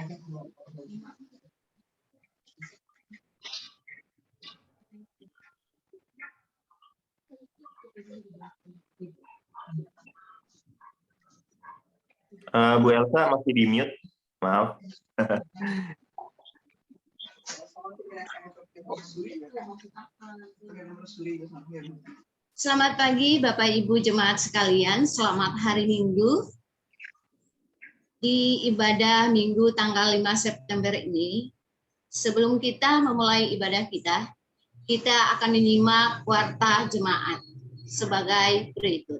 Bu Elsa masih di mute, maaf. Selamat pagi Bapak Ibu Jemaat sekalian, selamat hari Minggu. Di ibadah Minggu tanggal 5 September ini, sebelum kita memulai ibadah kita akan menyimak warta jemaat sebagai berikut.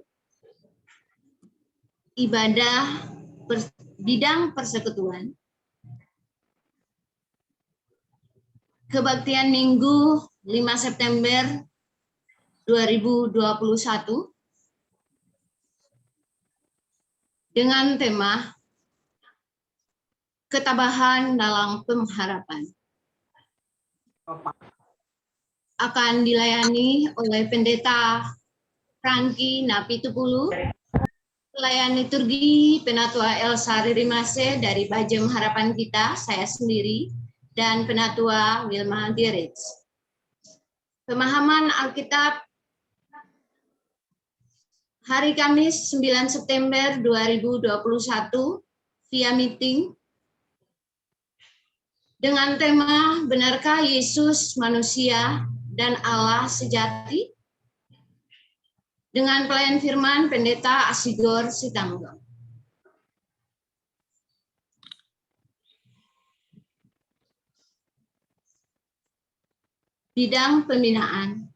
Ibadah bidang persekutuan, kebaktian Minggu 5 September 2021 dengan tema ketabahan dalam pengharapan. Akan dilayani oleh Pendeta Franky Napitupulu, pelayan liturgi Penatua Elsa Ririmase dari Bajem Harapan Kita, saya sendiri, dan Penatua Wilma Dirits. Pemahaman Alkitab hari Kamis 9 September 2021 via meeting dengan tema benarkah Yesus manusia dan Allah sejati? Dengan pelayan firman Pendeta Asigor Sitanggang. Bidang pembinaan.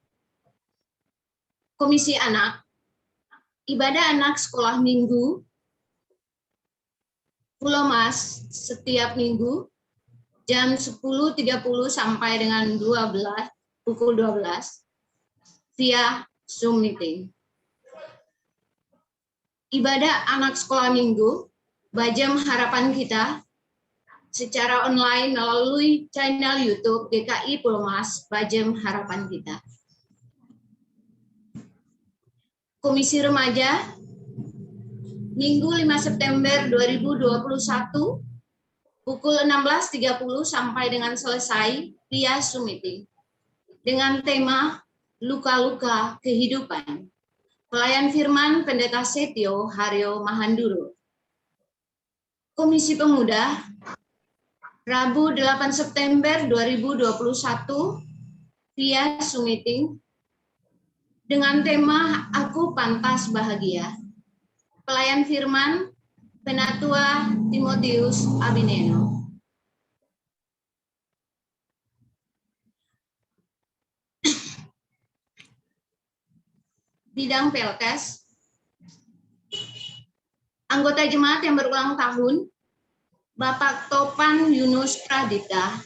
Komisi Anak, ibadah anak sekolah minggu, Pulau Mas setiap minggu, jam 10.30 sampai dengan pukul 12 via Zoom meeting. Ibadah anak sekolah minggu, Bajem Harapan Kita, secara online melalui channel YouTube GKI Pulau Mas, Bajem Harapan Kita. Komisi Remaja, Minggu 5 September 2021, pukul 16.30 sampai dengan selesai via Zoom meeting dengan tema luka-luka kehidupan. Pelayan firman Pendeta Setio Haryo Mahanduro. Komisi Pemuda, Rabu 8 September 2021 via Zoom meeting dengan tema Aku Pantas Bahagia. Pelayan firman Penatua Timotius Abineno. Bidang Pelkes, anggota jemaat yang berulang tahun, Bapak Topan Yunus Pradita,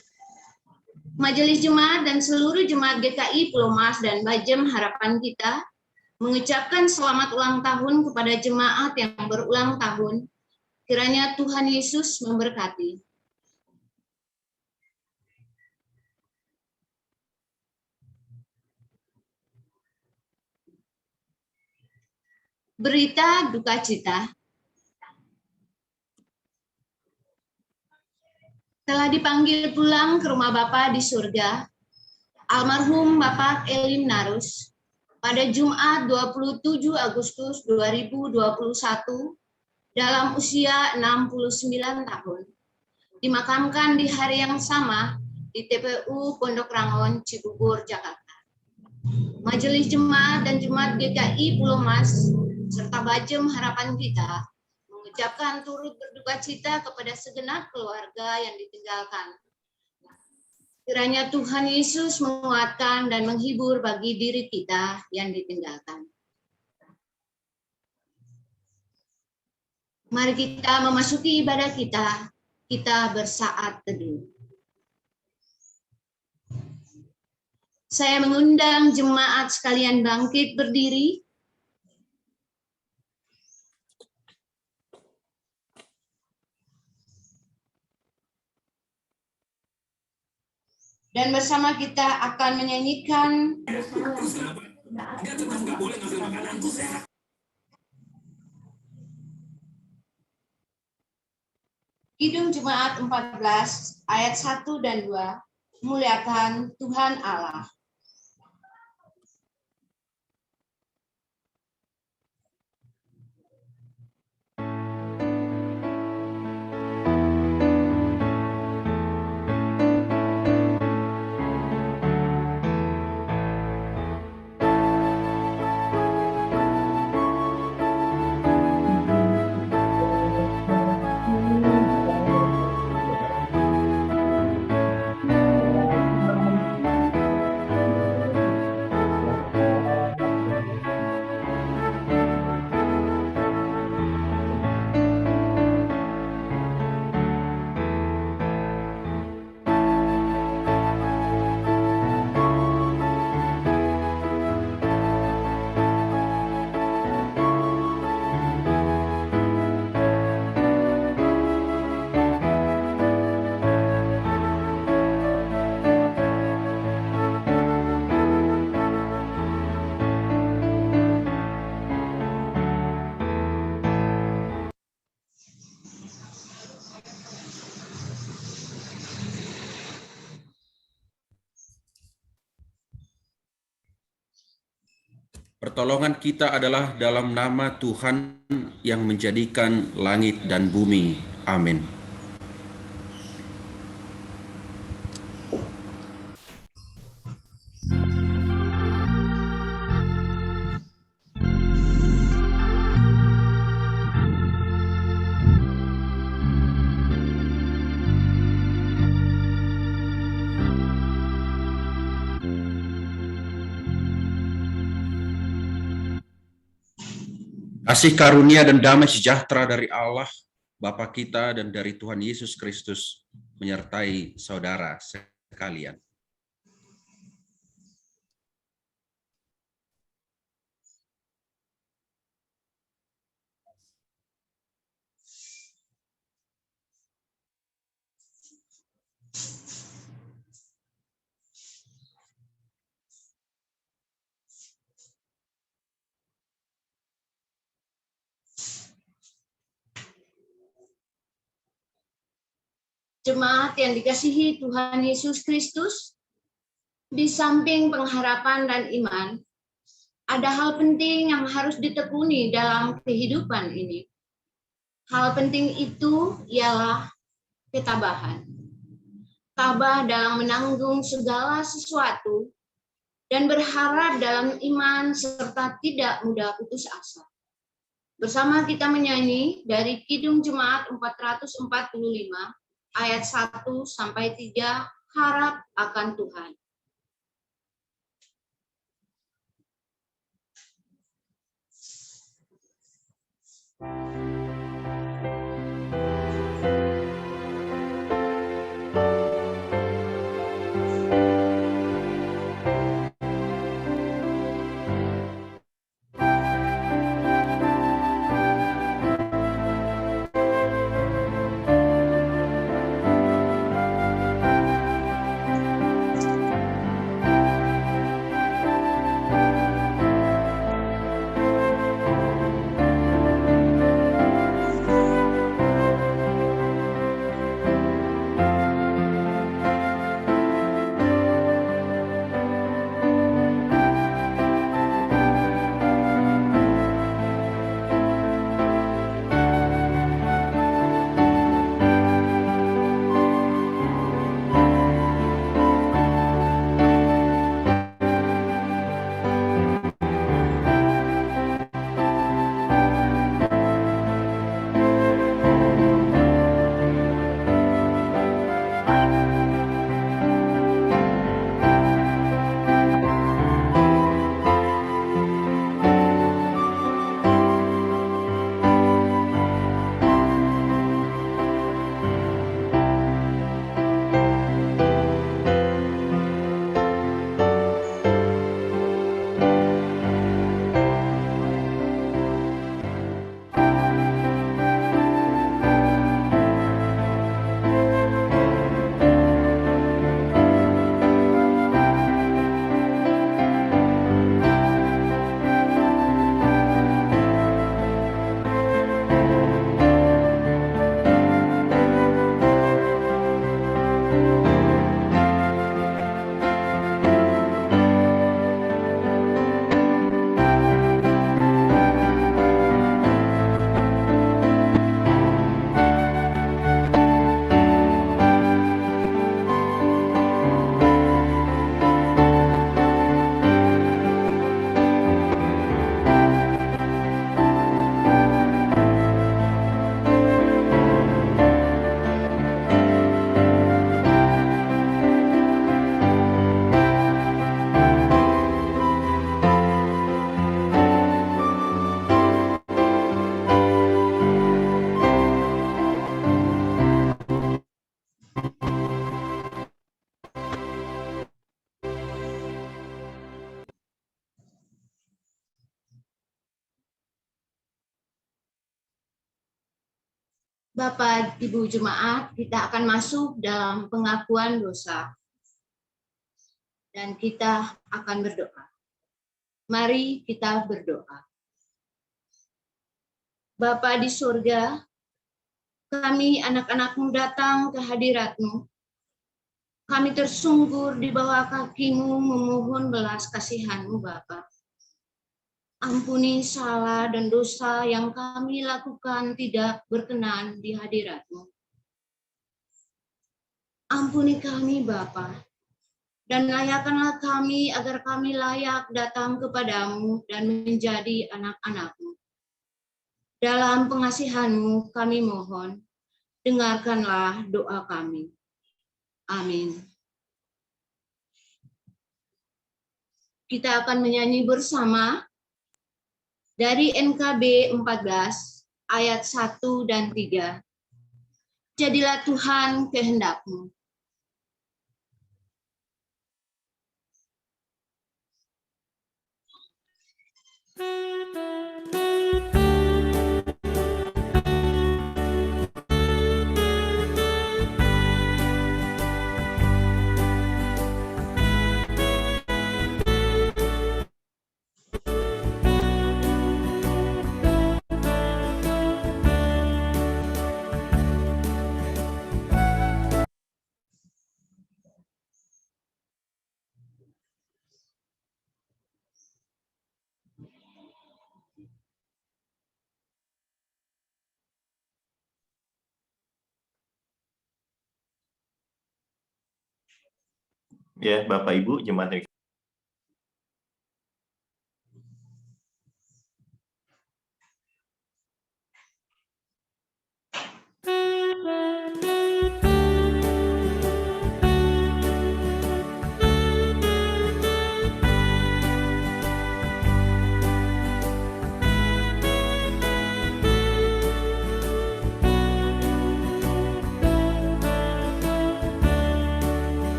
Majelis Jemaat dan seluruh jemaat GKI Pulau Mas dan Bajem Harapan Kita mengucapkan selamat ulang tahun kepada jemaat yang berulang tahun. Kiranya Tuhan Yesus memberkati. Berita duka cita. Telah dipanggil pulang ke rumah Bapa di surga, almarhum Bapak Elim Narus, pada Jumat 27 Agustus 2021 dalam usia 69 tahun. Dimakamkan di hari yang sama di TPU Pondok Rangon, Cibubur, Jakarta. Majelis Jemaat dan Jemaat GKI Pulau Mas serta Bajem Harapan Kita mengucapkan turut berduka cita kepada segenap keluarga yang ditinggalkan. Kiranya Tuhan Yesus menguatkan dan menghibur bagi diri kita yang ditinggalkan. Mari kita memasuki ibadah kita bersaat teduh. Saya mengundang jemaat sekalian bangkit berdiri. Dan bersama kita akan menyanyikan Kidung Jemaat 14 ayat 1 dan 2, muliakan Tuhan Allah. Pertolongan kita adalah dalam nama Tuhan yang menjadikan langit dan bumi. Amin. Kasih karunia dan damai sejahtera dari Allah, Bapa kita dan dari Tuhan Yesus Kristus menyertai saudara sekalian. Jemaat yang dikasihi Tuhan Yesus Kristus, di samping pengharapan dan iman, ada hal penting yang harus ditekuni dalam kehidupan ini. Hal penting itu ialah ketabahan. Tabah dalam menanggung segala sesuatu dan berharap dalam iman serta tidak mudah putus asa. Bersama kita menyanyi dari Kidung Jemaat 445 ayat 1 sampai 3, harap akan Tuhan. Bapak, Ibu Jemaat, kita akan masuk dalam pengakuan dosa. Dan kita akan berdoa. Mari kita berdoa. Bapa di surga, kami anak-anak-Mu datang ke hadirat-Mu. Kami tersungkur di bawah kaki-Mu memohon belas kasihan-Mu, Bapa. Ampuni salah dan dosa yang kami lakukan tidak berkenan di hadirat-Mu. Ampuni kami, Bapa, dan layakkanlah kami agar kami layak datang kepadamu dan menjadi anak-anak-Mu. Dalam pengasihan-Mu kami mohon, dengarkanlah doa kami. Amin. Kita akan menyanyi bersama dari NKB 14 ayat 1 dan 3. Jadilah Tuhan kehendak-Mu. Ya, Bapak Ibu jemaat yang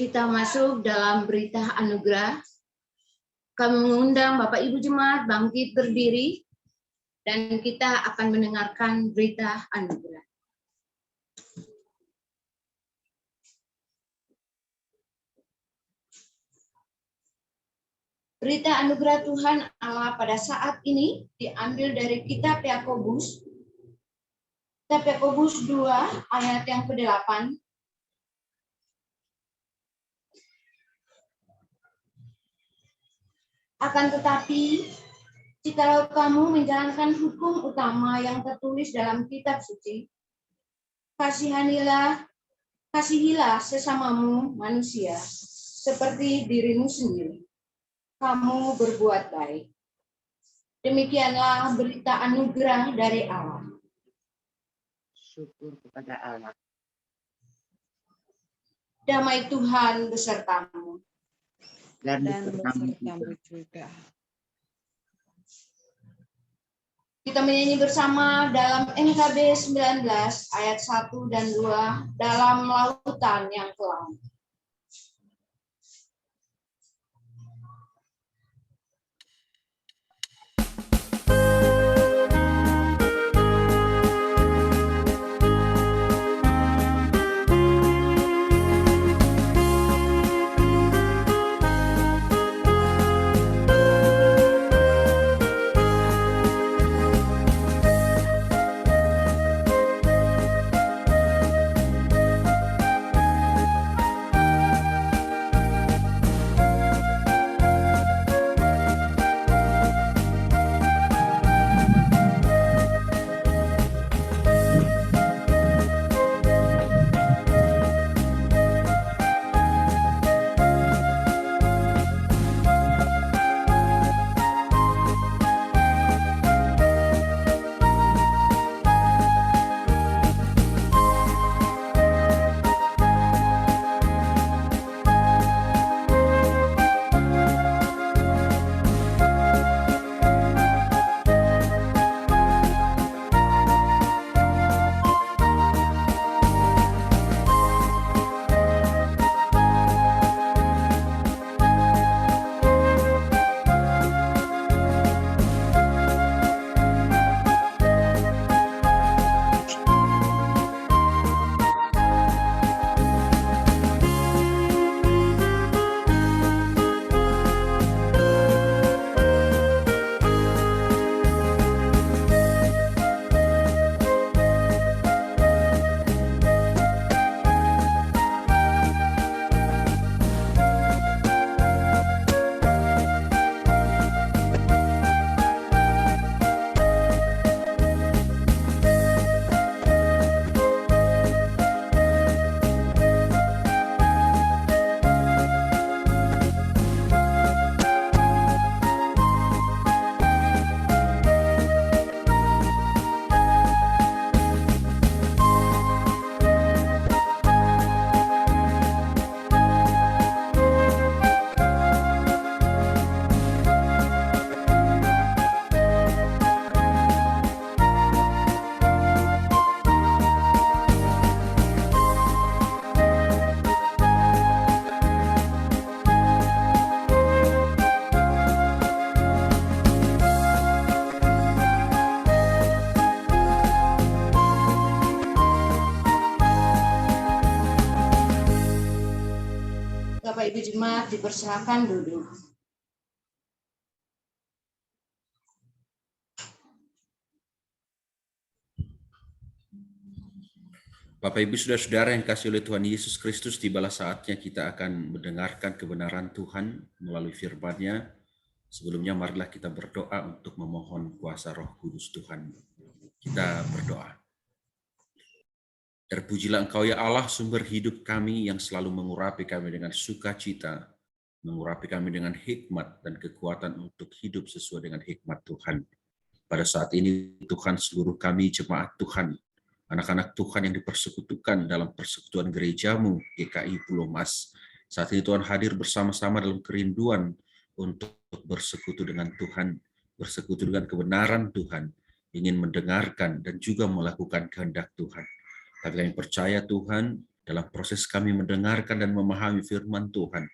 kita masuk dalam berita anugerah. Kami mengundang Bapak Ibu Jemaat bangkit berdiri dan kita akan mendengarkan berita anugerah. Berita anugerah Tuhan Allah pada saat ini diambil dari kitab Yakobus. Kitab Yakobus 2 ayat yang ke-8. Akan tetapi, jikalau kamu menjalankan hukum utama yang tertulis dalam kitab suci, Kasihilah sesamamu manusia seperti dirimu sendiri. Kamu berbuat baik. Demikianlah berita anugerah dari Allah. Syukur kepada Allah. Damai Tuhan besertamu. Dan besertamu besertamu juga. Kita menyanyi bersama dalam NKB 19 ayat 1 dan 2 dalam lautan yang kelam. Bapak Ibu Jemaat dipersilakan duduk. Bapak Ibu Saudara-saudara yang kasih oleh Tuhan Yesus Kristus, tibalah saatnya kita akan mendengarkan kebenaran Tuhan melalui firman-Nya. Sebelumnya marilah kita berdoa untuk memohon kuasa Roh Kudus Tuhan. Kita berdoa. Terpujilah Engkau ya Allah, sumber hidup kami yang selalu mengurapi kami dengan sukacita, mengurapi kami dengan hikmat dan kekuatan untuk hidup sesuai dengan hikmat Tuhan. Pada saat ini Tuhan, seluruh kami jemaat Tuhan, anak-anak Tuhan yang dipersekutukan dalam persekutuan gerejamu GKI Pulau Mas, saat ini Tuhan hadir bersama-sama dalam kerinduan untuk bersekutu dengan Tuhan, bersekutu dengan kebenaran Tuhan, ingin mendengarkan dan juga melakukan kehendak Tuhan. Tapi kami percaya Tuhan, dalam proses kami mendengarkan dan memahami firman Tuhan,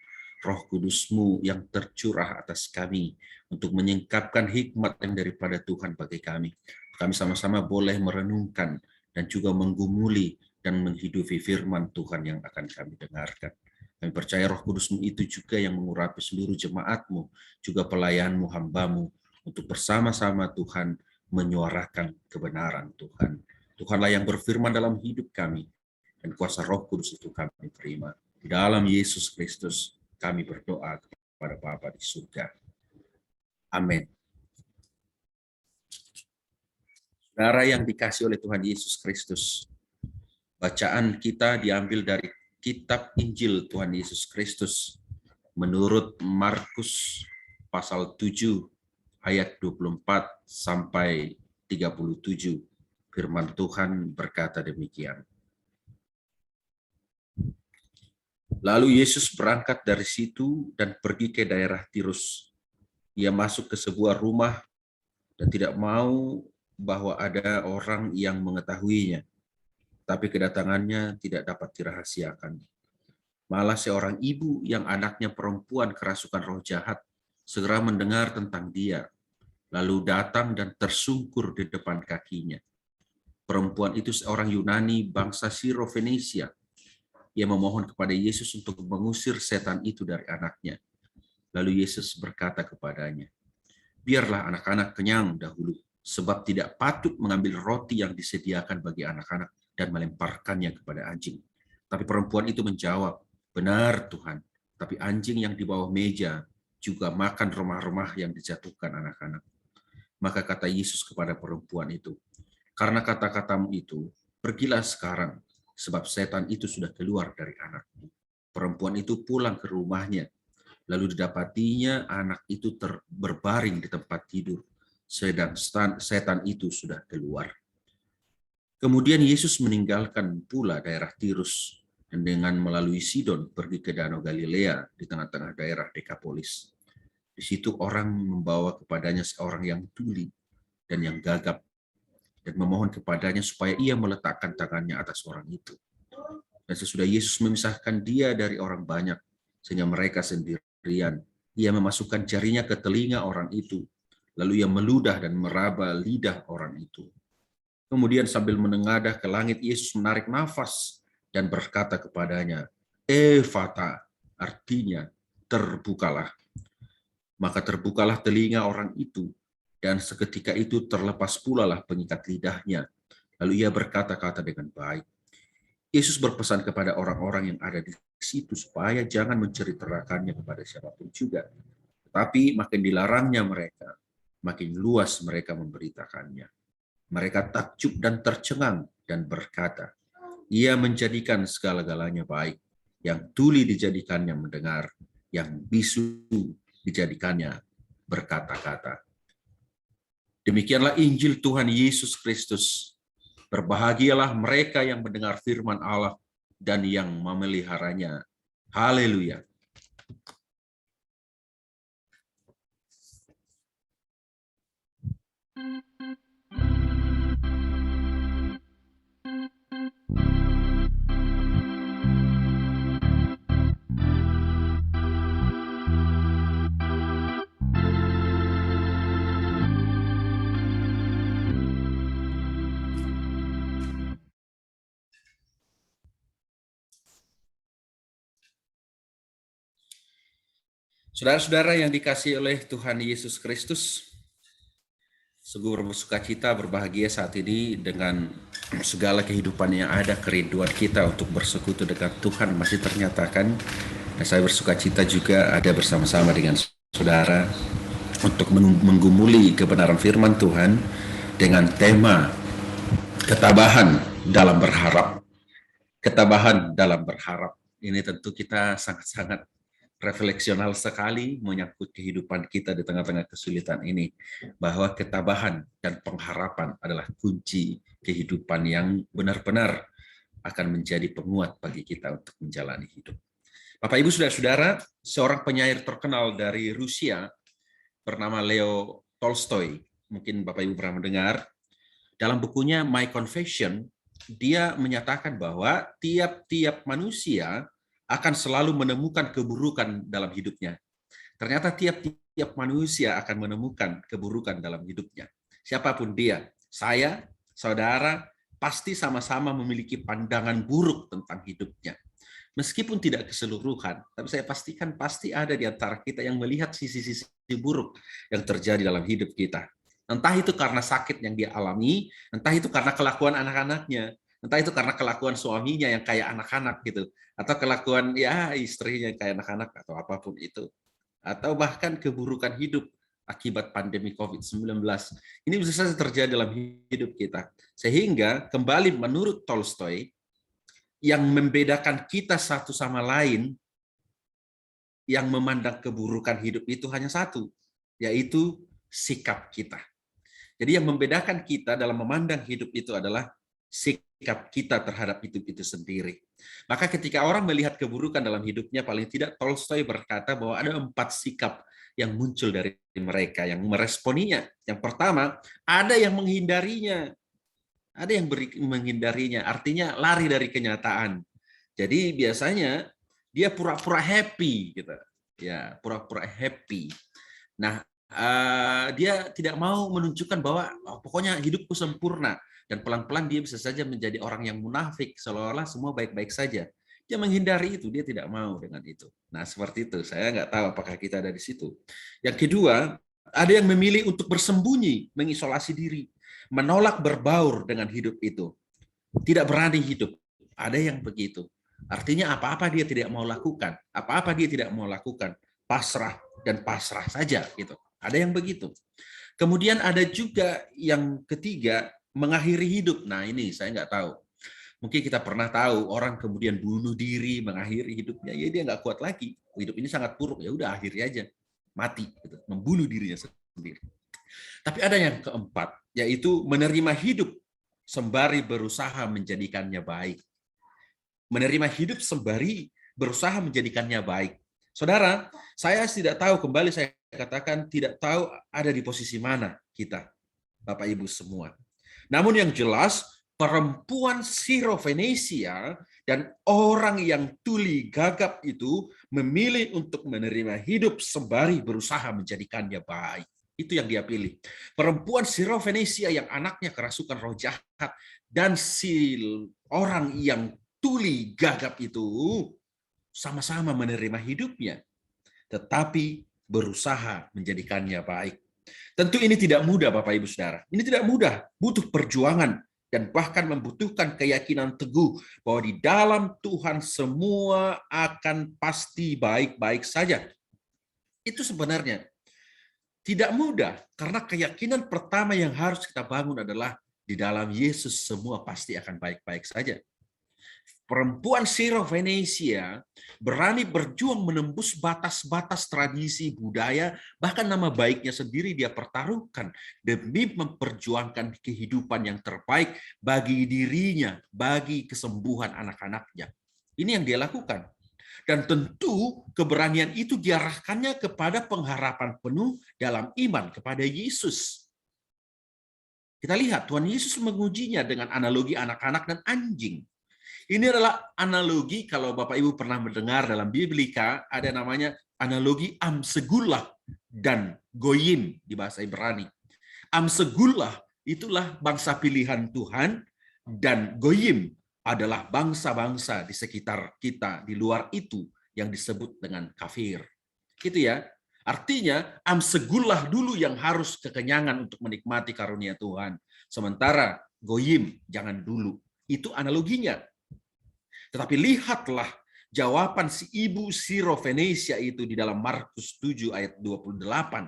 Roh Kudus-Mu yang tercurah atas kami untuk menyingkapkan hikmat yang daripada Tuhan bagi kami. Kami sama-sama boleh merenungkan dan juga menggumuli dan menghidupi firman Tuhan yang akan kami dengarkan. Kami percaya Roh Kudus-Mu itu juga yang mengurapi seluruh jemaat-Mu, juga pelayan-Mu, hamba-Mu, untuk bersama-sama Tuhan menyuarakan kebenaran Tuhan. Tuhanlah yang berfirman dalam hidup kami, dan kuasa Roh Kudus itu kami terima. Di dalam Yesus Kristus kami berdoa kepada Bapa di surga. Amin. Saudara yang dikasihi oleh Tuhan Yesus Kristus, Bacaan kita diambil dari kitab Injil Tuhan Yesus Kristus menurut Markus pasal 7 ayat 24 sampai 37. Firman Tuhan berkata demikian. Lalu Yesus berangkat dari situ dan pergi ke daerah Tirus. Ia masuk ke sebuah rumah dan tidak mau bahwa ada orang yang mengetahuinya. Tapi kedatangannya tidak dapat dirahasiakan. Malah seorang ibu yang anaknya perempuan kerasukan roh jahat segera mendengar tentang dia, lalu datang dan tersungkur di depan kakinya. Perempuan itu seorang Yunani bangsa Siro-Fenisia. Ia memohon kepada Yesus untuk mengusir setan itu dari anaknya. Lalu Yesus berkata kepadanya, "Biarlah anak-anak kenyang dahulu, sebab tidak patut mengambil roti yang disediakan bagi anak-anak dan melemparkannya kepada anjing." Tapi perempuan itu menjawab, "Benar Tuhan, tapi anjing yang di bawah meja juga makan remah-remah yang dijatuhkan anak-anak." Maka kata Yesus kepada perempuan itu, "Karena kata-katamu itu, pergilah sekarang, sebab setan itu sudah keluar dari anakmu." Perempuan itu pulang ke rumahnya, lalu didapatinya anak itu berbaring di tempat tidur, sedang setan itu sudah keluar. Kemudian Yesus meninggalkan pula daerah Tirus, dan dengan melalui Sidon pergi ke Danau Galilea di tengah-tengah daerah Dekapolis. Di situ orang membawa kepadanya seorang yang tuli dan yang gagap, dan memohon kepadanya supaya ia meletakkan tangannya atas orang itu. Dan sesudah Yesus memisahkan dia dari orang banyak, sehingga mereka sendirian, ia memasukkan jarinya ke telinga orang itu, lalu ia meludah dan meraba lidah orang itu. Kemudian sambil menengadah ke langit, Yesus menarik nafas dan berkata kepadanya, "Ephata," artinya terbukalah. Maka terbukalah telinga orang itu, dan seketika itu terlepas pula lah pengikat lidahnya. Lalu ia berkata-kata dengan baik. Yesus berpesan kepada orang-orang yang ada di situ supaya jangan menceritakannya kepada siapapun juga. Tetapi makin dilarangnya mereka, makin luas mereka memberitakannya. Mereka takjub dan tercengang dan berkata, "Ia menjadikan segala-galanya baik. Yang tuli dijadikannya mendengar, yang bisu dijadikannya berkata-kata." Demikianlah Injil Tuhan Yesus Kristus. Berbahagialah mereka yang mendengar firman Allah dan yang memeliharanya. Haleluya. Saudara-saudara yang dikasihi oleh Tuhan Yesus Kristus, sungguh bersukacita, berbahagia saat ini dengan segala kehidupan yang ada, kerinduan kita untuk bersekutu dengan Tuhan masih ternyatakan. Dan saya bersukacita juga ada bersama-sama dengan saudara untuk menggumuli kebenaran firman Tuhan dengan tema ketabahan dalam berharap. Ketabahan dalam berharap. Ini tentu kita sangat-sangat refleksional sekali menyangkut kehidupan kita di tengah-tengah kesulitan ini, bahwa ketabahan dan pengharapan adalah kunci kehidupan yang benar-benar akan menjadi penguat bagi kita untuk menjalani hidup. Bapak Ibu saudara-saudara, seorang penyair terkenal dari Rusia bernama Leo Tolstoy, mungkin Bapak Ibu pernah mendengar, dalam bukunya My Confession, dia menyatakan bahwa tiap-tiap manusia akan selalu menemukan keburukan dalam hidupnya. Ternyata tiap-tiap manusia akan menemukan keburukan dalam hidupnya. Siapapun dia, saya, saudara, pasti sama-sama memiliki pandangan buruk tentang hidupnya. Meskipun tidak keseluruhan, tapi saya pastikan pasti ada di antara kita yang melihat sisi-sisi buruk yang terjadi dalam hidup kita. Entah itu karena sakit yang dia alami, entah itu karena kelakuan anak-anaknya, entah itu karena kelakuan suaminya yang kayak anak-anak gitu, atau kelakuan ya istrinya yang kayak anak-anak atau apapun itu, atau bahkan keburukan hidup akibat pandemi COVID-19. Ini bisa saja terjadi dalam hidup kita. Sehingga kembali menurut Tolstoy, yang membedakan kita satu sama lain yang memandang keburukan hidup itu hanya satu, yaitu sikap kita. Jadi yang membedakan kita dalam memandang hidup itu adalah sikap kita terhadap hidup itu sendiri. Maka ketika orang melihat keburukan dalam hidupnya, paling tidak Tolstoy berkata bahwa ada 4 sikap yang muncul dari mereka, yang meresponinya. Yang pertama, ada yang menghindarinya. Ada yang menghindarinya, artinya lari dari kenyataan. Jadi biasanya dia pura-pura happy, gitu. Ya, pura-pura happy. Nah, dia tidak mau menunjukkan bahwa pokoknya hidupku sempurna, dan pelan-pelan dia bisa saja menjadi orang yang munafik, seolah-olah semua baik-baik saja. Dia menghindari itu, dia tidak mau dengan itu. Nah, seperti itu. Saya nggak tahu apakah kita ada di situ. Yang kedua, ada yang memilih untuk bersembunyi, mengisolasi diri, menolak berbaur dengan hidup itu, tidak berani hidup. Ada yang begitu. Artinya apa-apa dia tidak mau lakukan, apa-apa dia tidak mau lakukan, pasrah dan pasrah saja gitu. Ada yang begitu. Kemudian ada juga yang ketiga, mengakhiri hidup. Nah, ini saya nggak tahu. Mungkin kita pernah tahu orang kemudian bunuh diri, mengakhiri hidupnya. Ya dia nggak kuat lagi. Hidup ini sangat buruk. Ya udah akhiri aja, mati, gitu. Membunuh dirinya sendiri. Tapi ada yang keempat, yaitu menerima hidup sembari berusaha menjadikannya baik. Menerima hidup sembari berusaha menjadikannya baik. Saudara, saya tidak tahu, kembali saya katakan, tidak tahu ada di posisi mana kita, Bapak Ibu semua. Namun yang jelas, perempuan Sirofenesia dan orang yang tuli gagap itu memilih untuk menerima hidup sembari berusaha menjadikannya baik. Itu yang dia pilih. Perempuan Sirofenesia yang anaknya kerasukan roh jahat, dan si orang yang tuli gagap itu sama-sama menerima hidupnya, tetapi berusaha menjadikannya baik. Tentu ini tidak mudah, Bapak Ibu Saudara. Ini tidak mudah, butuh perjuangan, dan bahkan membutuhkan keyakinan teguh bahwa di dalam Tuhan semua akan pasti baik-baik saja. Itu sebenarnya tidak mudah, karena keyakinan pertama yang harus kita bangun adalah di dalam Yesus semua pasti akan baik-baik saja. Perempuan Sirofenesia berani berjuang menembus batas-batas tradisi budaya, bahkan nama baiknya sendiri dia pertaruhkan demi memperjuangkan kehidupan yang terbaik bagi dirinya, bagi kesembuhan anak-anaknya. Ini yang dia lakukan. Dan tentu keberanian itu diarahkannya kepada pengharapan penuh dalam iman kepada Yesus. Kita lihat Tuhan Yesus mengujinya dengan analogi anak-anak dan anjing. Ini adalah analogi, kalau Bapak Ibu pernah mendengar dalam Biblika, ada namanya analogi Amsegullah dan Goyim di bahasa Ibrani. Amsegullah itulah bangsa pilihan Tuhan, dan Goyim adalah bangsa-bangsa di sekitar kita, di luar itu, yang disebut dengan kafir. Gitu ya. Artinya, Amsegullah dulu yang harus kekenyangan untuk menikmati karunia Tuhan. Sementara Goyim jangan dulu. Itu analoginya. Tetapi lihatlah jawaban si ibu Sirofenesia itu di dalam Markus 7 ayat 28.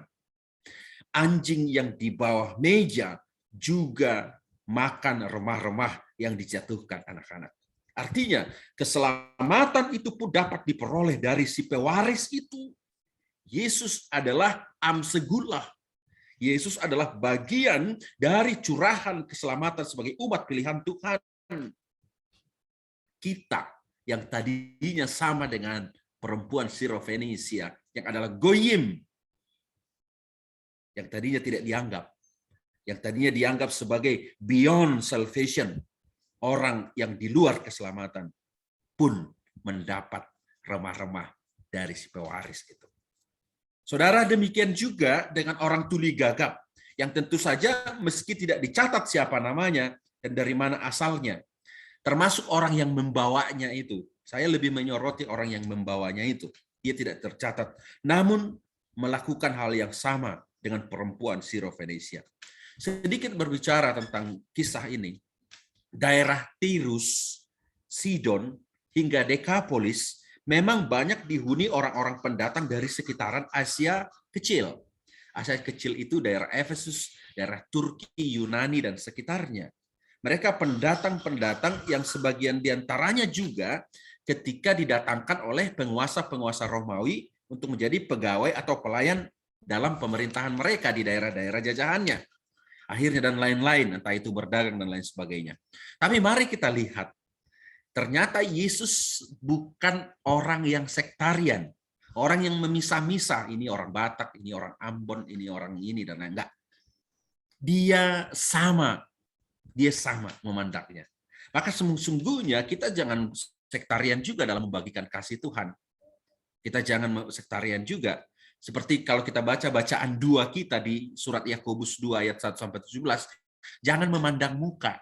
Anjing yang di bawah meja juga makan remah-remah yang dijatuhkan anak-anak. Artinya keselamatan itu pun dapat diperoleh dari si pewaris itu. Yesus adalah Amsegullah. Yesus adalah bagian dari curahan keselamatan sebagai umat pilihan Tuhan. Kita yang tadinya sama dengan perempuan Sirofenesia, yang adalah Goyim, yang tadinya tidak dianggap, yang tadinya dianggap sebagai beyond salvation, orang yang di luar keselamatan, pun mendapat remah-remah dari si pewaris itu. Saudara, demikian juga dengan orang tuli gagap, yang tentu saja meski tidak dicatat siapa namanya dan dari mana asalnya, termasuk orang yang membawanya itu. Saya lebih menyoroti orang yang membawanya itu. Dia tidak tercatat, namun melakukan hal yang sama dengan perempuan Sirofenesia. Sedikit berbicara tentang kisah ini. Daerah Tirus, Sidon, hingga Dekapolis memang banyak dihuni orang-orang pendatang dari sekitaran Asia Kecil. Asia Kecil itu daerah Efesus, daerah Turki, Yunani, dan sekitarnya. Mereka pendatang-pendatang yang sebagian diantaranya juga ketika didatangkan oleh penguasa-penguasa Romawi untuk menjadi pegawai atau pelayan dalam pemerintahan mereka di daerah-daerah jajahannya. Akhirnya dan lain-lain, entah itu berdagang dan lain sebagainya. Tapi mari kita lihat, ternyata Yesus bukan orang yang sektarian, orang yang memisah-misah, ini orang Batak, ini orang Ambon, ini orang ini, dan lain. Enggak. Dia sama memandangnya. Maka sesungguhnya kita jangan sektarian juga dalam membagikan kasih Tuhan. Kita jangan sektarian juga. Seperti kalau kita baca bacaan 2 kita di surat Yakobus 2 ayat 1-17, jangan memandang muka.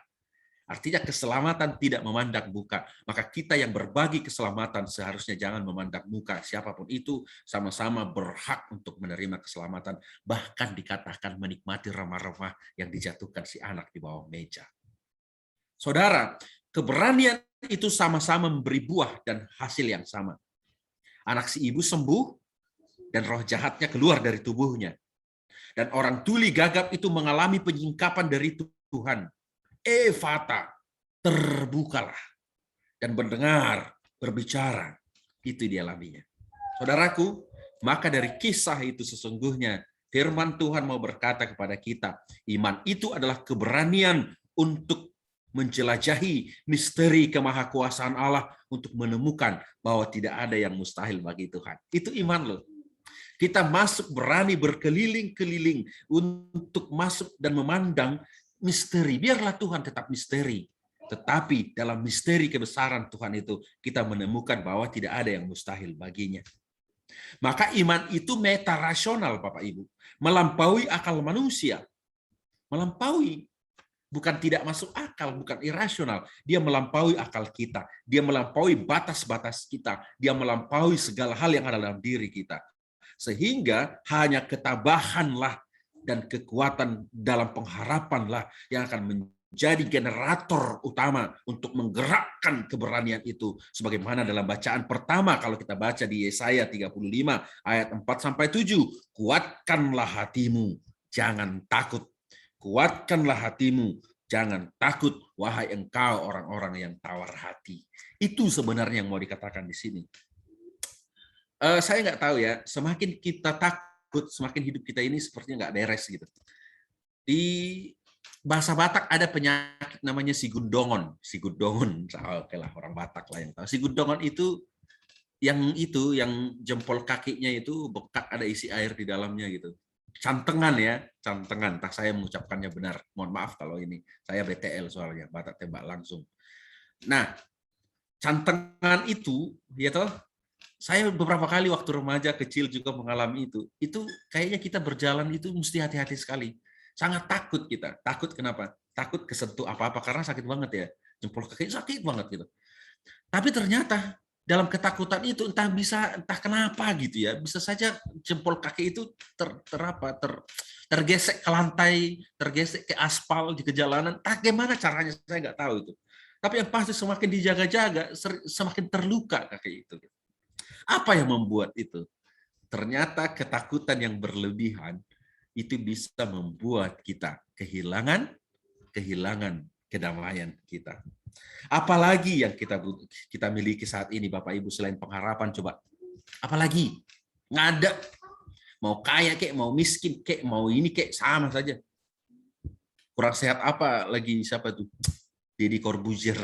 Artinya keselamatan tidak memandang muka. Maka kita yang berbagi keselamatan seharusnya jangan memandang muka. Siapapun itu sama-sama berhak untuk menerima keselamatan. Bahkan dikatakan menikmati remah-remah yang dijatuhkan si anak di bawah meja. Saudara, keberanian itu sama-sama memberi buah dan hasil yang sama. Anak si ibu sembuh dan roh jahatnya keluar dari tubuhnya. Dan orang tuli gagap itu mengalami penyingkapan dari Tuhan. Efata, terbukalah. Dan mendengar, berbicara. Itu dialaminya. Saudaraku, maka dari kisah itu sesungguhnya firman Tuhan mau berkata kepada kita, iman itu adalah keberanian untuk menjelajahi misteri kemahakuasaan Allah untuk menemukan bahwa tidak ada yang mustahil bagi Tuhan. Itu iman loh. Kita masuk berani berkeliling-keliling untuk masuk dan memandang misteri. Biarlah Tuhan tetap misteri. Tetapi dalam misteri kebesaran Tuhan itu kita menemukan bahwa tidak ada yang mustahil baginya. Maka iman itu meta rasional Bapak Ibu. Melampaui akal manusia. Melampaui. Bukan tidak masuk akal, bukan irasional. Dia melampaui akal kita. Dia melampaui batas-batas kita. Dia melampaui segala hal yang ada dalam diri kita. Sehingga hanya ketabahanlah dan kekuatan dalam pengharapanlah yang akan menjadi generator utama untuk menggerakkan keberanian itu. Sebagaimana dalam bacaan pertama kalau kita baca di Yesaya 35 ayat 4-7. Kuatkanlah hatimu, jangan takut. Kuatkanlah hatimu, jangan takut, wahai engkau orang-orang yang tawar hati. Itu sebenarnya yang mau dikatakan di sini. Saya nggak tahu ya, semakin kita takut, semakin hidup kita ini sepertinya nggak beres gitu. Di bahasa Batak ada penyakit namanya sigundongon. Sigundongon, oke lah orang Batak lah yang tahu. Sigundongon itu yang jempol kakinya itu bekat ada isi air di dalamnya gitu. Cantengan ya, cantengan. Entah saya mengucapkannya benar. Mohon maaf kalau ini. Saya BTL soalnya, Batak tembak langsung. Nah, cantengan itu, ya toh, saya beberapa kali waktu remaja kecil juga mengalami itu. Itu kayaknya kita berjalan itu mesti hati-hati sekali. Sangat takut kita. Takut kenapa? Takut kesentuh apa-apa karena sakit banget ya. Jempol kaki sakit banget gitu. Tapi ternyata dalam ketakutan itu entah kenapa gitu ya, bisa saja jempol kaki itu tergesek ke lantai, tergesek ke aspal di jalanan. Gimana caranya saya nggak tahu itu. Tapi yang pasti semakin dijaga-jaga, semakin terluka kaki itu. Apa yang membuat itu? Ternyata ketakutan yang berlebihan itu bisa membuat kita kehilangan kedamaian kita. Apalagi yang kita miliki saat ini Bapak Ibu selain pengharapan, coba. Apalagi? Nggak ada. Mau kaya kek, mau miskin kek, mau ini kek, sama saja. Kurang sehat apa lagi siapa tuh? Deddy Corbuzier.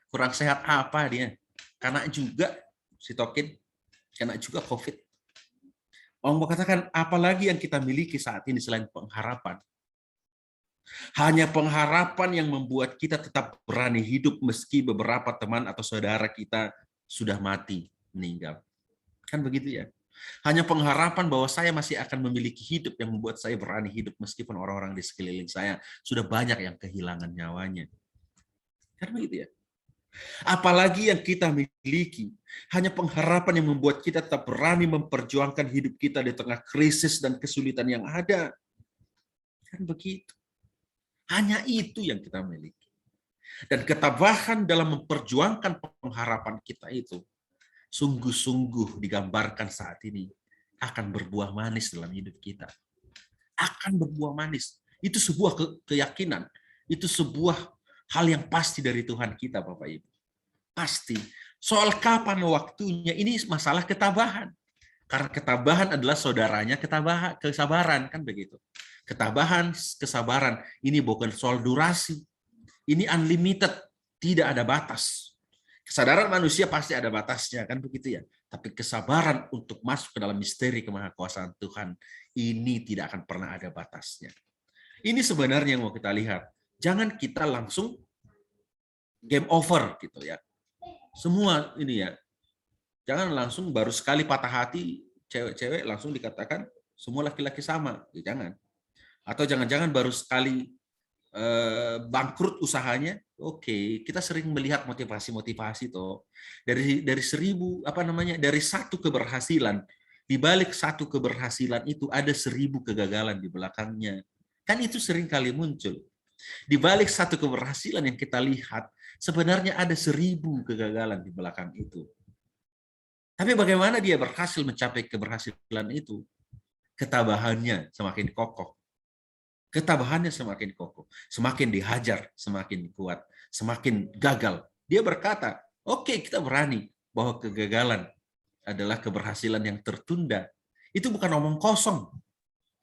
Kurang sehat apa dia? Karena juga si Tokin, kena juga COVID. Orang mau katakan apalagi yang kita miliki saat ini selain pengharapan. Hanya pengharapan yang membuat kita tetap berani hidup meski beberapa teman atau saudara kita sudah mati, meninggal. Kan begitu ya? Hanya pengharapan bahwa saya masih akan memiliki hidup yang membuat saya berani hidup meskipun orang-orang di sekeliling saya sudah banyak yang kehilangan nyawanya. Kan begitu ya? Apalagi yang kita miliki, hanya pengharapan yang membuat kita tetap berani memperjuangkan hidup kita di tengah krisis dan kesulitan yang ada. Kan begitu. Hanya itu yang kita miliki. Dan ketabahan dalam memperjuangkan pengharapan kita itu sungguh-sungguh digambarkan saat ini akan berbuah manis dalam hidup kita. Akan berbuah manis. Itu sebuah keyakinan. Itu sebuah hal yang pasti dari Tuhan kita, Bapak Ibu. Pasti. Soal kapan waktunya, ini masalah ketabahan. Karena ketabahan adalah saudaranya kesabaran, kan begitu. Ketabahan, kesabaran, ini bukan soal durasi. Ini unlimited, tidak ada batas. Kesadaran manusia pasti ada batasnya, kan begitu ya. Tapi kesabaran untuk masuk ke dalam misteri kemahakuasaan Tuhan, ini tidak akan pernah ada batasnya. Ini sebenarnya yang mau kita lihat. Jangan kita langsung game over gitu ya. Semua ini ya. Jangan langsung baru sekali patah hati cewek-cewek langsung dikatakan semua laki-laki sama. Ya, jangan. Atau jangan-jangan baru sekali bangkrut usahanya. Oke, kita sering melihat motivasi-motivasi toh. Dari dari satu keberhasilan, di balik satu keberhasilan itu ada 1000 kegagalan di belakangnya. Kan itu sering kali muncul. Di balik satu keberhasilan yang kita lihat, sebenarnya ada 1000 kegagalan di belakang itu. Tapi bagaimana dia berhasil mencapai keberhasilan itu? Ketabahannya semakin kokoh. Ketabahannya semakin kokoh. Semakin dihajar, semakin kuat. Semakin gagal. Dia berkata, oke, kita berani bahwa kegagalan adalah keberhasilan yang tertunda. Itu bukan omong kosong.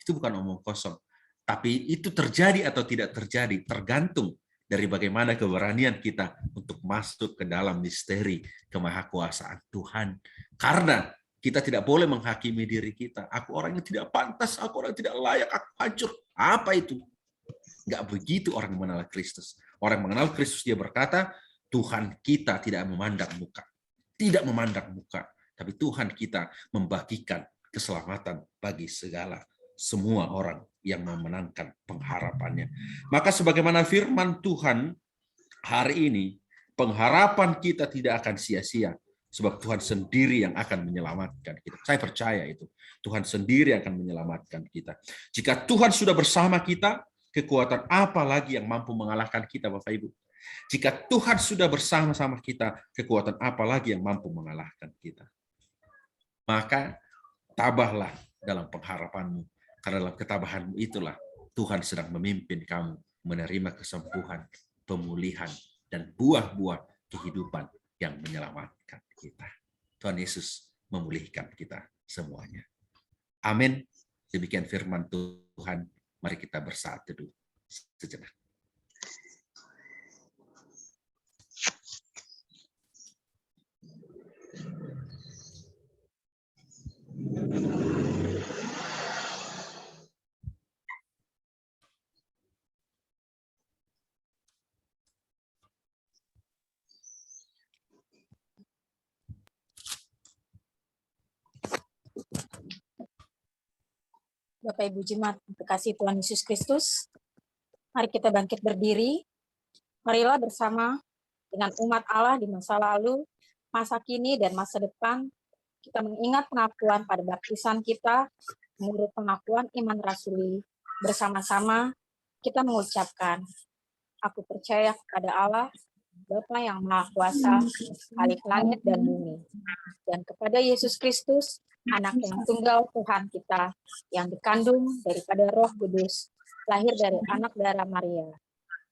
Itu bukan omong kosong. Tapi itu terjadi atau tidak terjadi tergantung dari bagaimana keberanian kita untuk masuk ke dalam misteri kemahakuasaan Tuhan. Karena kita tidak boleh menghakimi diri kita. Aku orang yang tidak pantas, aku orang yang tidak layak, aku hancur. Apa itu? Enggak begitu orang mengenal Kristus. Orang mengenal Kristus dia berkata, Tuhan kita tidak memandang muka. Tidak memandang muka. Tapi Tuhan kita membagikan keselamatan bagi semua orang yang memenangkan pengharapannya. Maka sebagaimana firman Tuhan hari ini, pengharapan kita tidak akan sia-sia. Sebab Tuhan sendiri yang akan menyelamatkan kita. Saya percaya itu. Tuhan sendiri akan menyelamatkan kita. Jika Tuhan sudah bersama kita, kekuatan apa lagi yang mampu mengalahkan kita, Bapak Ibu? Jika Tuhan sudah bersama-sama kita, kekuatan apa lagi yang mampu mengalahkan kita? Maka tabahlah dalam pengharapanmu. Karena dalam ketabahanmu itulah Tuhan sedang memimpin kamu menerima kesembuhan, pemulihan, dan buah-buah kehidupan yang menyelamatkan kita. Tuhan Yesus memulihkan kita semuanya. Amin. Demikian firman Tuhan. Mari kita bersaat teduh sejenak. Bapak Ibu Jemaat terkasih Tuhan Yesus Kristus, mari kita bangkit berdiri. Marilah bersama dengan umat Allah di masa lalu, masa kini, dan masa depan, kita mengingat pengakuan pada baptisan kita, menurut pengakuan iman rasuli. Bersama-sama kita mengucapkan, aku percaya kepada Allah, Bapa yang Maha Kuasa, Khalik langit dan bumi, dan kepada Yesus Kristus, Anak yang tunggal Tuhan kita, yang dikandung daripada Roh Kudus, lahir dari anak darah Maria,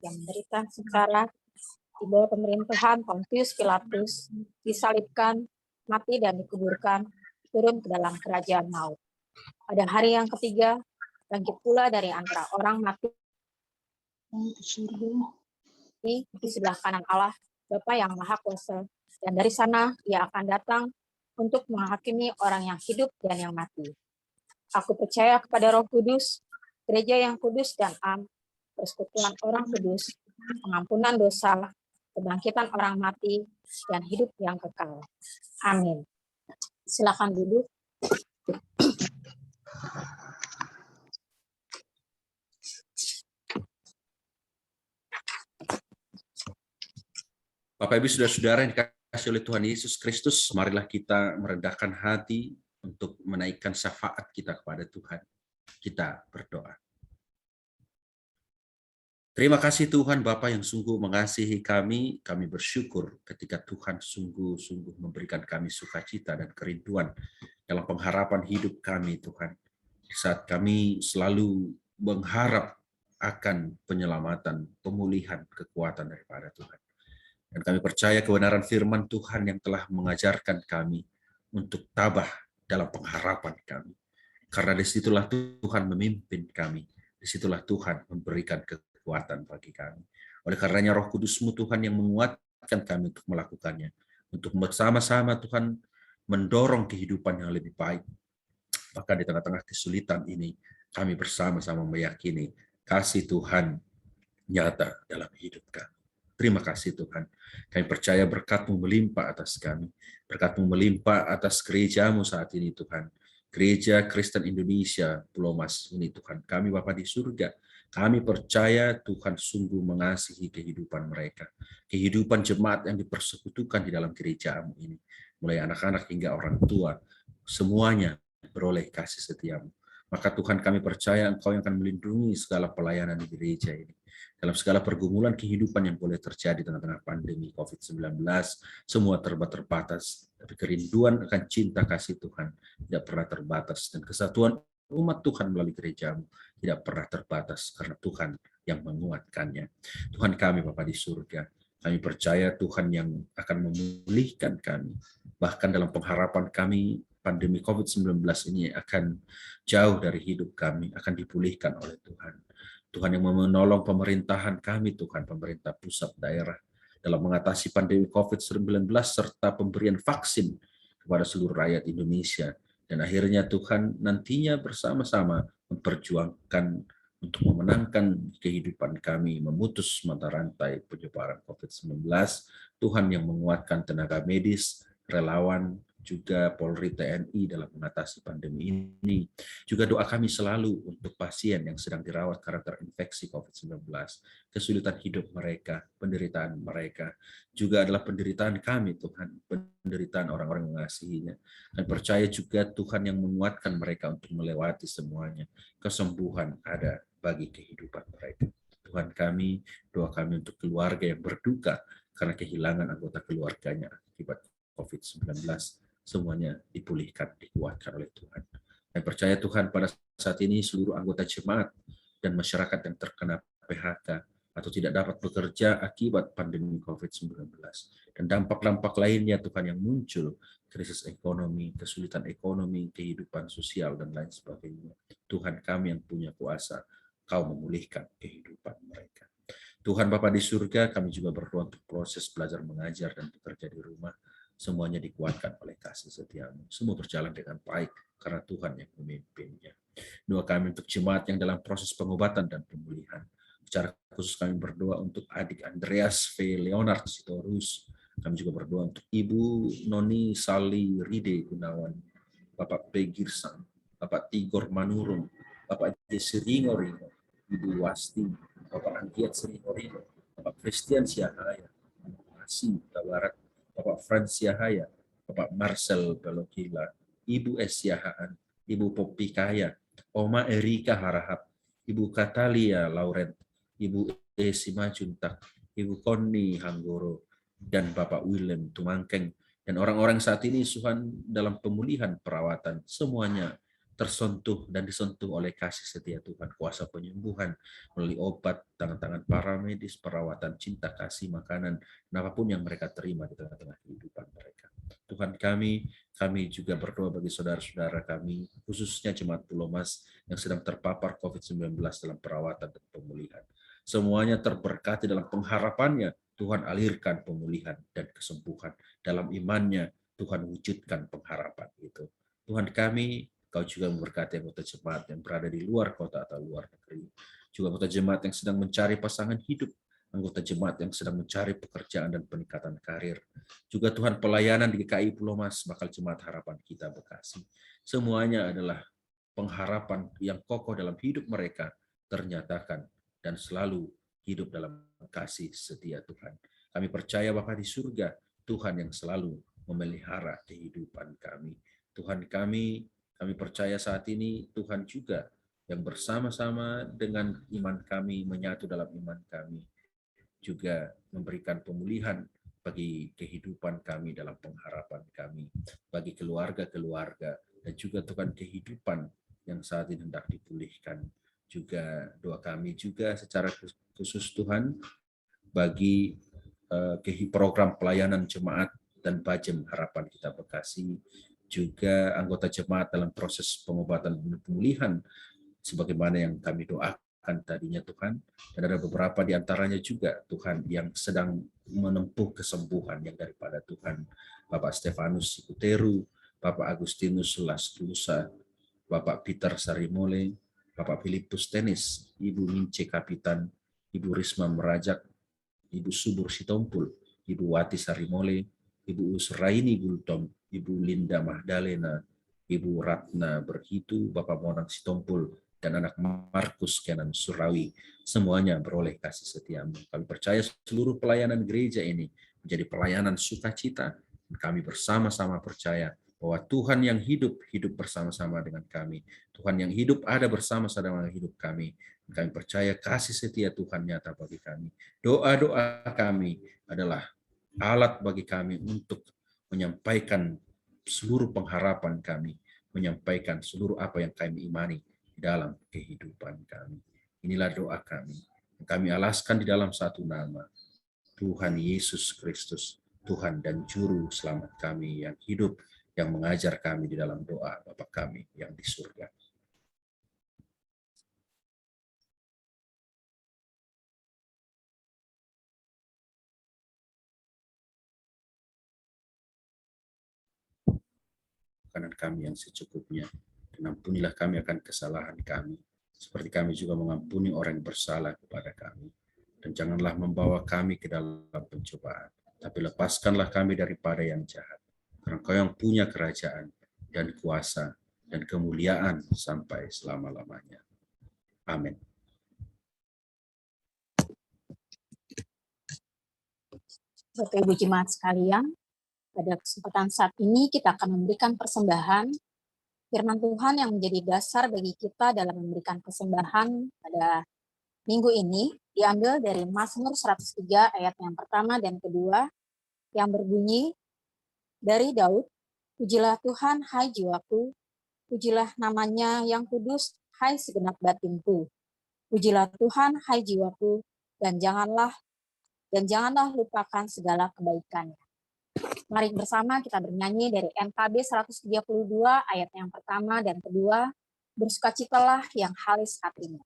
yang menderita sengsara di bawah pemerintahan Pontius Pilatus, disalibkan, mati dan dikuburkan, turun ke dalam kerajaan maut. Pada hari yang ketiga, bangkit pula dari antara orang mati di sebelah kanan Allah, Bapa yang Maha Kuasa, dan dari sana Ia akan datang untuk menghakimi orang yang hidup dan yang mati. Aku percaya kepada Roh Kudus, gereja yang kudus dan am, persekutuan orang kudus, pengampunan dosa, kebangkitan orang mati, dan hidup yang kekal. Amin. Silakan duduk. Bapak Ibu saudara-saudara yang dikasihi oleh Tuhan Yesus Kristus, marilah kita merendahkan hati untuk menaikkan syafaat kita kepada Tuhan. Kita berdoa. Terima kasih Tuhan Bapa yang sungguh mengasihi kami. Kami bersyukur ketika Tuhan sungguh-sungguh memberikan kami sukacita dan kerinduan dalam pengharapan hidup kami Tuhan. Saat kami selalu mengharap akan penyelamatan, pemulihan, kekuatan daripada Tuhan. Dan kami percaya kebenaran firman Tuhan yang telah mengajarkan kami untuk tabah dalam pengharapan kami. Karena disitulah Tuhan memimpin kami, disitulah Tuhan memberikan kekuatan bagi kami. Oleh karenanya Roh Kudus-Mu Tuhan yang menguatkan kami untuk melakukannya, untuk bersama-sama Tuhan mendorong kehidupan yang lebih baik. Maka di tengah-tengah kesulitan ini, kami bersama-sama meyakini kasih Tuhan nyata dalam hidup kami. Terima kasih Tuhan. Kami percaya berkat-Mu melimpah atas kami. Berkat-Mu melimpah atas gereja-Mu saat ini Tuhan. Gereja Kristen Indonesia Pulau Mas ini Tuhan. Kami Bapa di surga. Kami percaya Tuhan sungguh mengasihi kehidupan mereka. Kehidupan jemaat yang dipersekutukan di dalam gereja-Mu ini. Mulai anak-anak hingga orang tua. Semuanya beroleh kasih setia-Mu. Maka Tuhan kami percaya Engkau yang akan melindungi segala pelayanan di gereja ini. Dalam segala pergumulan kehidupan yang boleh terjadi tengah-tengah pandemi COVID-19, semua terbatas, tapi kerinduan akan cinta kasih Tuhan tidak pernah terbatas, dan kesatuan umat Tuhan melalui gereja-Mu tidak pernah terbatas, karena Tuhan yang menguatkannya. Tuhan kami Bapa di surga, kami percaya Tuhan yang akan memulihkan kami, bahkan dalam pengharapan kami pandemi COVID-19 ini akan jauh dari hidup kami, akan dipulihkan oleh Tuhan. Tuhan yang menolong pemerintahan kami, Tuhan, pemerintah pusat daerah, dalam mengatasi pandemi COVID-19 serta pemberian vaksin kepada seluruh rakyat Indonesia. Dan akhirnya Tuhan nantinya bersama-sama memperjuangkan untuk memenangkan kehidupan kami, memutus mata rantai penyebaran COVID-19. Tuhan yang menguatkan tenaga medis, relawan, juga Polri TNI dalam mengatasi pandemi ini. Juga doa kami selalu untuk pasien yang sedang dirawat karena terinfeksi COVID-19. Kesulitan hidup mereka, penderitaan mereka, juga adalah penderitaan kami Tuhan, penderitaan orang-orang yang mengasihinya. Dan percaya juga Tuhan yang menguatkan mereka untuk melewati semuanya. Kesembuhan ada bagi kehidupan mereka. Tuhan kami, doa kami untuk keluarga yang berduka karena kehilangan anggota keluarganya akibat COVID-19. Semuanya dipulihkan, dikuatkan oleh Tuhan. Dan percaya Tuhan pada saat ini seluruh anggota jemaat dan masyarakat yang terkena PHK atau tidak dapat bekerja akibat pandemi COVID-19. Dan dampak-dampak lainnya Tuhan yang muncul, krisis ekonomi, kesulitan ekonomi, kehidupan sosial, dan lain sebagainya. Tuhan kami yang punya kuasa, Kau memulihkan kehidupan mereka. Tuhan Bapa di surga, kami juga berdoa untuk proses belajar mengajar dan bekerja di rumah. Semuanya dikuatkan oleh kasih setia-Mu. Semua berjalan dengan baik karena Tuhan yang memimpinnya. Doa kami untuk jemaat yang dalam proses pengobatan dan pemulihan. Secara khusus kami berdoa untuk adik Andreas V. Leonard Sitorus. Kami juga berdoa untuk Ibu Noni Sali Ride Gunawan, Bapak P. Girsang, Bapak Tigor Manurung, Bapak Ringo, Ibu Wasti, Bapak Anggiat Seringo, Bapak Christian Siahaya, Masih Barat, Bapak Frans Yahaya, Bapak Marcel Belokila, Ibu S. Yahaan, Ibu Popi Kaya, Oma Erika Harahap, Ibu Katalia Laurent, Ibu E. Simajuntak, Ibu Koni Hanggoro, dan Bapak Willem Tumangkeng. Dan orang-orang saat ini Tuhan dalam pemulihan perawatan, semuanya tersentuh dan disentuh oleh kasih setia Tuhan, kuasa penyembuhan melalui obat, tangan-tangan para medis, perawatan, cinta kasih, makanan, dan apapun yang mereka terima di tengah-tengah kehidupan mereka. Tuhan kami juga berdoa bagi saudara-saudara kami, khususnya jemaat Pulau Mas yang sedang terpapar COVID-19 dalam perawatan dan pemulihan. Semuanya terberkati dalam pengharapannya, Tuhan alirkan pemulihan dan kesembuhan. Dalam imannya, Tuhan wujudkan pengharapan itu. Tuhan kami, Kau juga memberkati anggota jemaat yang berada di luar kota atau luar negeri. Juga anggota jemaat yang sedang mencari pasangan hidup, anggota jemaat yang sedang mencari pekerjaan dan peningkatan karir. Juga Tuhan pelayanan di GKI Pulau Mas, bakal jemaat harapan kita Bekasi. Semuanya adalah pengharapan yang kokoh dalam hidup mereka ternyatakan dan selalu hidup dalam kasih setia Tuhan. Kami percaya Bapa di surga, Tuhan yang selalu memelihara kehidupan kami. Tuhan kami percaya saat ini Tuhan juga yang bersama-sama dengan iman kami, menyatu dalam iman kami, juga memberikan pemulihan bagi kehidupan kami dalam pengharapan kami, bagi keluarga-keluarga, dan juga Tuhan kehidupan yang saat ini hendak dipulihkan. juga doa kami juga secara khusus Tuhan bagi program pelayanan jemaat dan Bajem Harapan Kita Bekasi, juga anggota jemaat dalam proses pengobatan dan pemulihan sebagaimana yang kami doakan tadinya Tuhan, dan ada beberapa di antaranya juga Tuhan yang sedang menempuh kesembuhan yang daripada Tuhan. Bapak Stefanus Sikuteru, Bapak Agustinus Lastulusa, Bapak Peter Sarimole, Bapak Filipus Tenis, Ibu Mince Kapitan, Ibu Risma Merajak, Ibu Subur Sitompul, Ibu Wati Sarimole, Ibu Usraini Gultom, Ibu Linda Mahdalena, Ibu Ratna Berhitu, Bapak Monang Sitompul, dan anak Markus Kenan Surawi. Semuanya beroleh kasih setiamu. Kami percaya seluruh pelayanan gereja ini menjadi pelayanan sukacita. Kami bersama-sama percaya bahwa Tuhan yang hidup, hidup bersama-sama dengan kami. Tuhan yang hidup ada bersama-sama dengan hidup kami. Kami percaya kasih setia Tuhan nyata bagi kami. Doa-doa kami adalah alat bagi kami untuk menyampaikan seluruh pengharapan kami, menyampaikan seluruh apa yang kami imani di dalam kehidupan kami. Inilah doa kami. Kami alaskan di dalam satu nama, Tuhan Yesus Kristus, Tuhan dan Juru Selamat kami yang hidup, yang mengajar kami di dalam doa Bapa kami yang di surga. Makanan kami yang secukupnya, dan ampunilah kami akan kesalahan kami, seperti kami juga mengampuni orang yang bersalah kepada kami. Dan janganlah membawa kami ke dalam pencobaan, tapi lepaskanlah kami daripada yang jahat. Karena Kau yang punya kerajaan dan kuasa dan kemuliaan sampai selama-lamanya. Amin. Bapak Ibu Jemaat sekalian, pada kesempatan saat ini kita akan memberikan persembahan firman Tuhan yang menjadi dasar bagi kita dalam memberikan persembahan pada minggu ini, diambil dari Mazmur 103 ayat yang pertama dan kedua, yang berbunyi, dari Daud, pujilah Tuhan hai jiwaku, pujilah namanya yang kudus hai segenap batinku, pujilah Tuhan hai jiwaku, dan janganlah lupakan segala kebaikannya. Mari bersama kita bernyanyi dari MKB 132 ayat yang pertama dan kedua, bersukacitalah yang halis hatinya.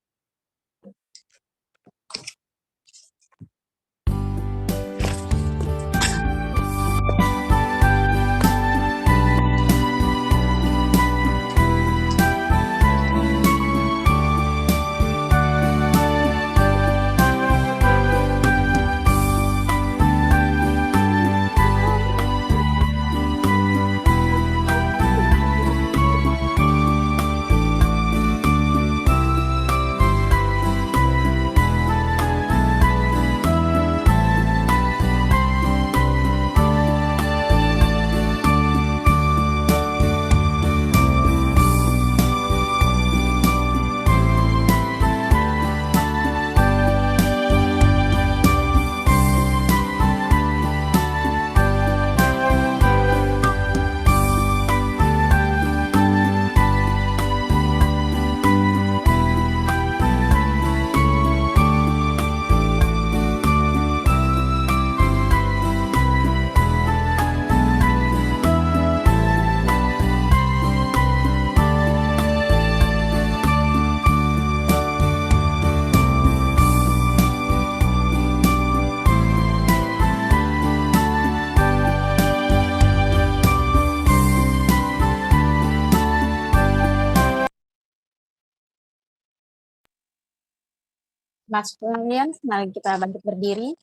Mas sekalian, mari kita bangkit berdiri.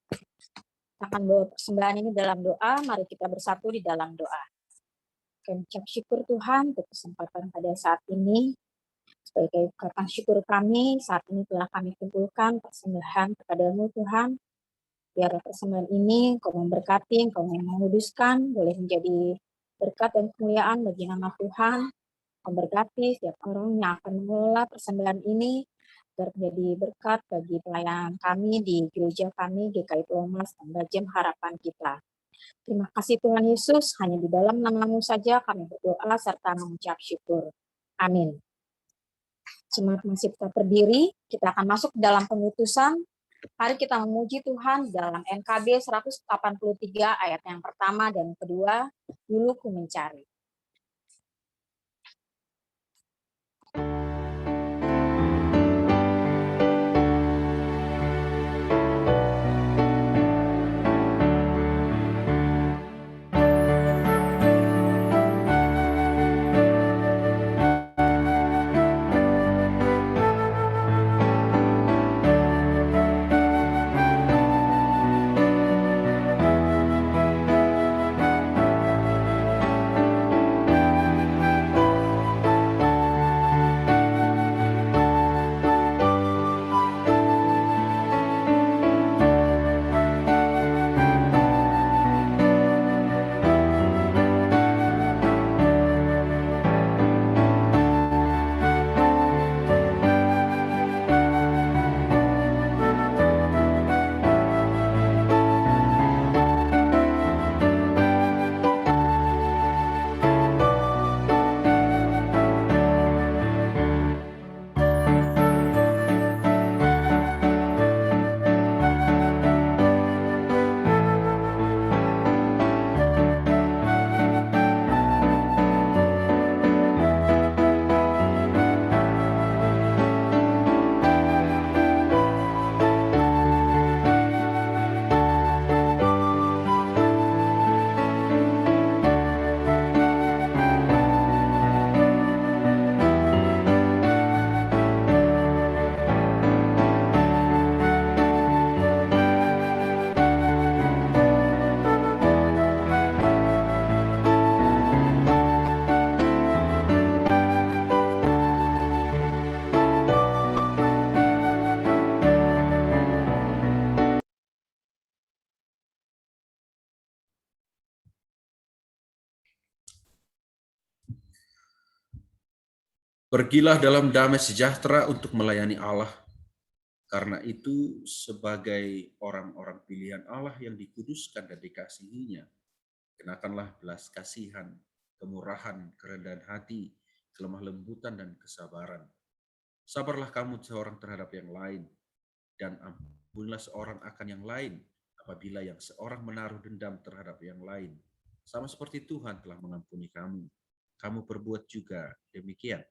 Kita akan bawa persembahan ini dalam doa, mari kita bersatu di dalam doa. Kami ucap syukur Tuhan untuk kesempatan pada saat ini. Sebagai ungkapan syukur kami, saat ini telah kami kumpulkan persembahan kepada-Mu Tuhan. Biar persembahan ini Kau memberkati, Kau menguduskan, boleh menjadi berkat dan kemuliaan bagi nama Tuhan. Memberkati setiap orang yang akan mengelola persembahan ini agar menjadi berkat bagi pelayanan kami di gereja kami GKI Pulau Mas dan Bajem Harapan Kita. Terima kasih Tuhan Yesus, hanya di dalam nama-Mu saja kami berdoa serta mengucap syukur. Amin. Jemaat masih tetap berdiri, kita akan masuk dalam pengutusan. Mari kita memuji Tuhan dalam NKB 183 ayat yang pertama dan kedua, dulu ku mencari. Pergilah dalam damai sejahtera untuk melayani Allah. Karena itu, sebagai orang-orang pilihan Allah yang dikuduskan dan dikasihinya, kenakanlah belas kasihan, kemurahan, kerendahan hati, kelemah lembutan, dan kesabaran. Sabarlah kamu seorang terhadap yang lain, dan ampunilah seorang akan yang lain apabila yang seorang menaruh dendam terhadap yang lain. Sama seperti Tuhan telah mengampuni kamu, kamu perbuat juga demikian.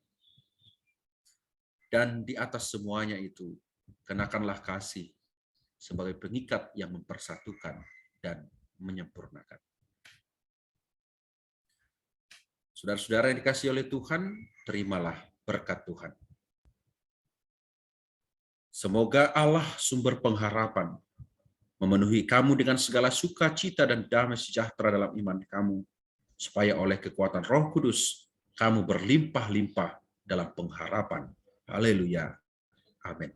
Dan di atas semuanya itu, kenakanlah kasih sebagai pengikat yang mempersatukan dan menyempurnakan. Saudara-saudara yang dikasihi oleh Tuhan, terimalah berkat Tuhan. Semoga Allah sumber pengharapan memenuhi kamu dengan segala sukacita dan damai sejahtera dalam iman kamu, supaya oleh kekuatan Roh Kudus kamu berlimpah-limpah dalam pengharapan. Haleluya. Amin.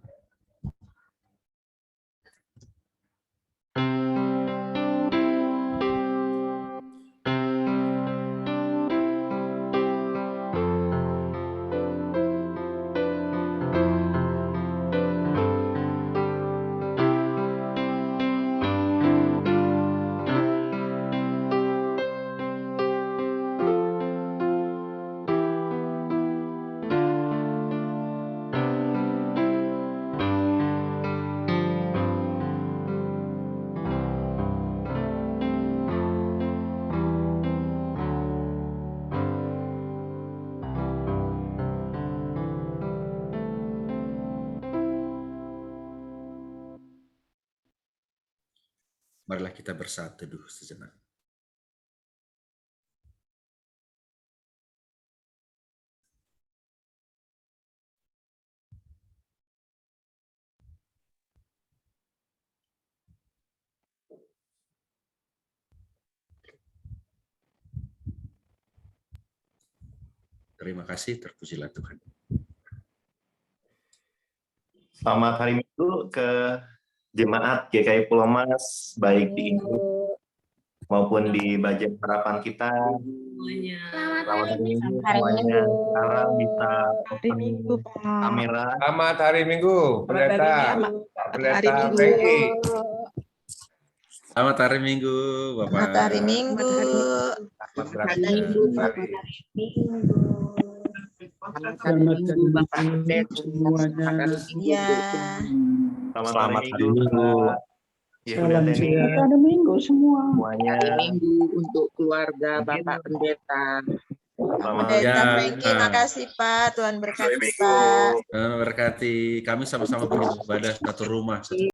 Marilah kita bersatu teduh sejenak. Terima kasih, terpujilah Tuhan. Selamat hari Minggu ke jemaat GKI Pulau Mas, baik di Indo maupun di Bajen Harapan kita. Selamat hari Minggu semuanya. Sekarang bisa kamera. Selamat hari Minggu, Pendeta. Pendeta Peggy. Selamat hari Minggu, Bapak. Selamat hari Minggu. Selamat hari Minggu. Selamat hari Minggu Bapak Pendeta semuanya. Ya. Selamat hari Minggu. Salam sehat. Hari Minggu semua. Semuanya. Hari Minggu untuk keluarga Bapak Pendeta. Pendeta Frankie, makasih Pak. Tuhan berkati Pak. Tuhan berkati. Kami sama-sama beribadah satu rumah.